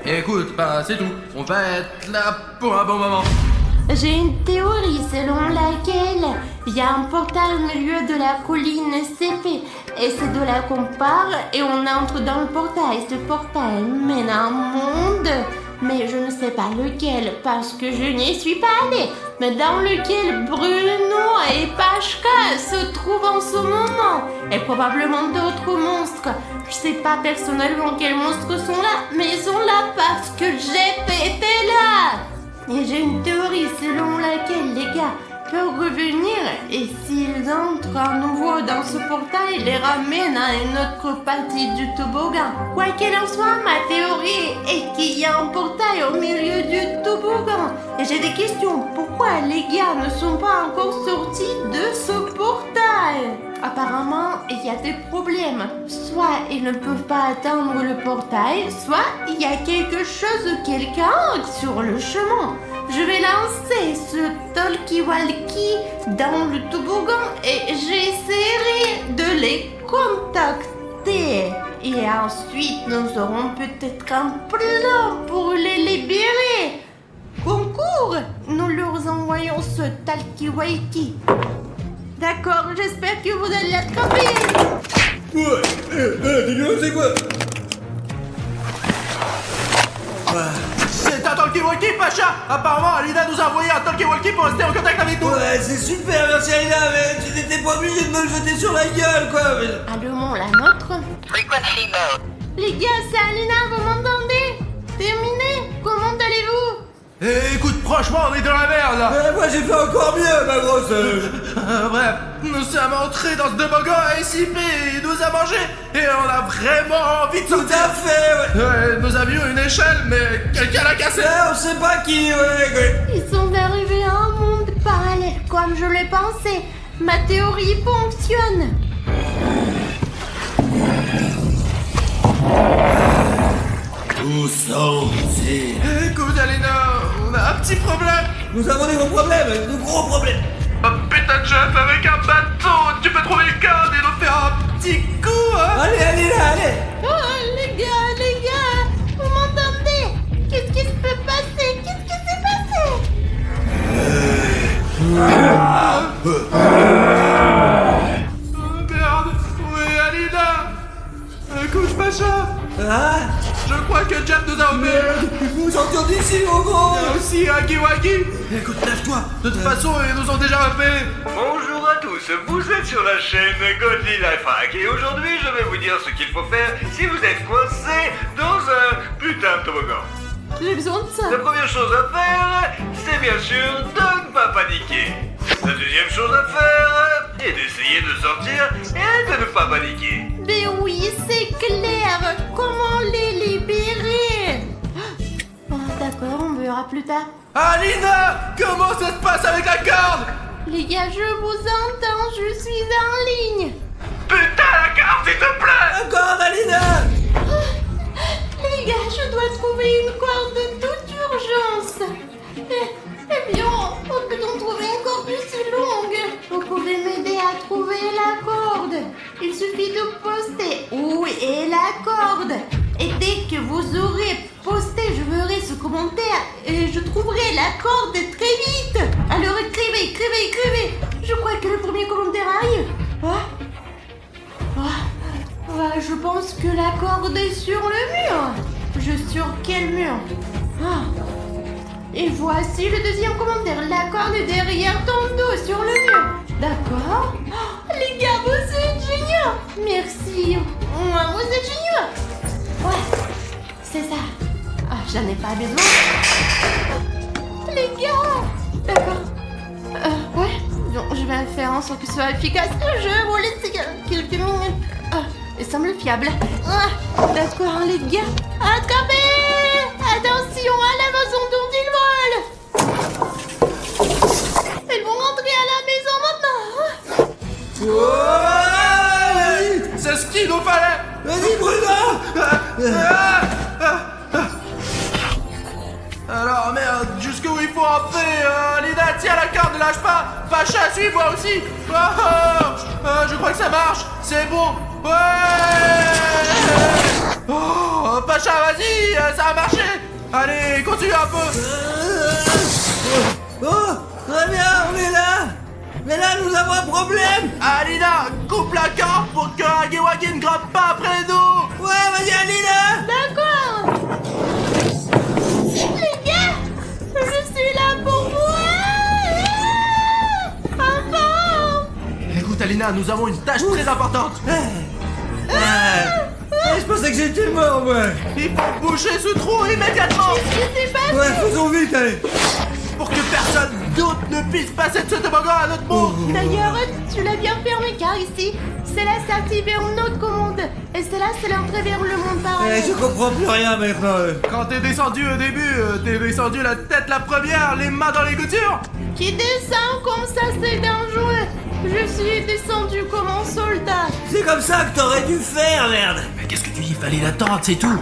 Écoute, c'est tout. On va être là pour un bon moment. J'ai une théorie selon laquelle il y a un portail au milieu de la colline CP. Et c'est de là qu'on part et on entre dans le portail. Ce portail mène à un monde mais je ne sais pas lequel parce que je n'y suis pas allée, mais dans lequel Bruno et Pachka se trouvent en ce moment, et probablement d'autres monstres. Je sais pas personnellement quels monstres sont là, mais ils sont là parce que j'ai été là. Et j'ai une théorie selon laquelle les gars peuvent revenir et s'ils entrent à nouveau dans ce portail, les ramènent à une autre partie du toboggan. Quoi qu'il en soit, ma théorie est qu'il y a un portail au milieu du toboggan. Et j'ai des questions. Pourquoi les gars ne sont pas encore sortis de ce portail? Apparemment, il y a des problèmes. Soit ils ne peuvent pas atteindre le portail, soit il y a quelque chose ou quelqu'un sur le chemin. Je vais lancer ce talkie-walkie dans le toboggan et j'essaierai de les contacter. Et ensuite, nous aurons peut-être un plan pour les libérer. Concours, nous leur envoyons ce talkie-walkie. D'accord, j'espère que vous allez l'attraper. Ouais, dis-nous, c'est quoi? C'est un talkie-walkie, Pacha. Apparemment, Alina nous a envoyé un talkie-walkie pour rester en contact avec nous. Ouais, c'est super, merci Alina, mais tu n'étais pas obligé de me le jeter sur la gueule, quoi. Allumons la nôtre. Les gars, c'est Alina, vous m'entendez? Terminé? Comment allez-vous? Écoute, franchement, on est dans la merde là. Moi j'ai fait encore mieux, ma grosse. Bref, nous sommes entrés dans ce toboggan à SCP, il nous a mangé et on a vraiment envie de Tout sortir. à fait, ouais. Nous avions une échelle, mais quelqu'un l'a cassée. On sait pas qui, ouais. Ils sont arrivés à un monde parallèle, comme je l'ai pensé. Ma théorie fonctionne. Où sont-ils? Écoute, Alina, on a un petit problème. Nous avons des gros problèmes, de gros problèmes. Un putain de chef avec un bateau. Tu peux trouver le code et nous faire un petit coup, hein? Allez, Alina, allez. Oh, les gars, vous m'entendez? Qu'est-ce qui se peut passer? Qu'est-ce qui s'est passé? Oh, merde. Oui, Alina. Écoute, Pacha. Ah, Je crois que Jeff nous a obéi. il faut sortir d'ici, mon gros. Il y a aussi Huggy Wuggy. Écoute, lâche-toi. De toute façon, ils nous ont déjà repérés. Bonjour à tous, vous êtes sur la chaîne Goldie Lifehack et aujourd'hui je vais vous dire ce qu'il faut faire si vous êtes coincé dans un putain de toboggan. J'ai besoin de ça. La première chose à faire, c'est bien sûr de ne pas paniquer. La deuxième chose à faire est d'essayer de sortir et de ne pas paniquer. Mais oui, c'est clair. Comment les libérer? Oh, d'accord, on verra plus tard. Alina, comment ça se passe avec la corde? Les gars, je vous entends, je suis en ligne. Putain la carte s'il te plaît! Encore, Alina. Les gars, je dois trouver une corde de toute urgence. Eh bien, peut-on trouver une corde plus longue? Vous pouvez m'aider à trouver la corde. Il suffit de poster où est la corde. Et dès que vous aurez posté, je verrai ce commentaire et je trouverai la corde très vite. Alors écrivez. Je crois que le premier commentaire arrive. Ouais, je pense que la corde est sur le mur. Sur quel mur? Et voici le deuxième commentaire. La corde est derrière ton dos, sur le mur. D'accord. Les gars, vous êtes géniaux. Merci. Vous êtes géniaux. Ouais, c'est ça. J'en ai pas besoin. Les gars. D'accord. Ouais. Donc, je vais faire en sorte que ce soit efficace. Je vous laisse quelques minutes. Il semble fiable. D'accord, les gars. Attrapez! Attention à la maison dont ils volent. Ils vont rentrer à la maison maintenant. Ouais. C'est ce qu'il nous fallait. Vas-y, Bruno. Alors merde, jusqu'où il faut entrer? Alina, tiens la corde, ne lâche pas. Pacha, suis-moi aussi. Je crois que ça marche. C'est bon. Ouais. Oh, Pacha, vas-y, ça a marché. Allez, continue un peu. Oh, très bien, on est là. Mais là, nous avons un problème. Alina, coupe la corde pour que Huggy Wuggy ne grappe pas après nous. Ouais, vas-y, Alina. D'accord. Lina, nous avons une tâche très importante. Je pensais que j'étais mort, moi. Il faut boucher ce trou immédiatement Ouais, faisons vite, allez. pour que personne d'autre ne puisse passer de ce toboggan à notre bout. D'ailleurs, tu l'as bien fermé car ici, c'est la sortie vers notre monde. Et celle-là, c'est l'entrée vers le monde parallèle. Je comprends plus rien maintenant. Quand t'es descendu au début, t'es descendu la tête la première, les mains dans les goutures. Qui descend comme ça, c'est dangereux. Je suis descendu comme un soldat. C'est comme ça que t'aurais dû faire, merde. Mais qu'est-ce que tu dis? Fallait l'attendre, c'est tout.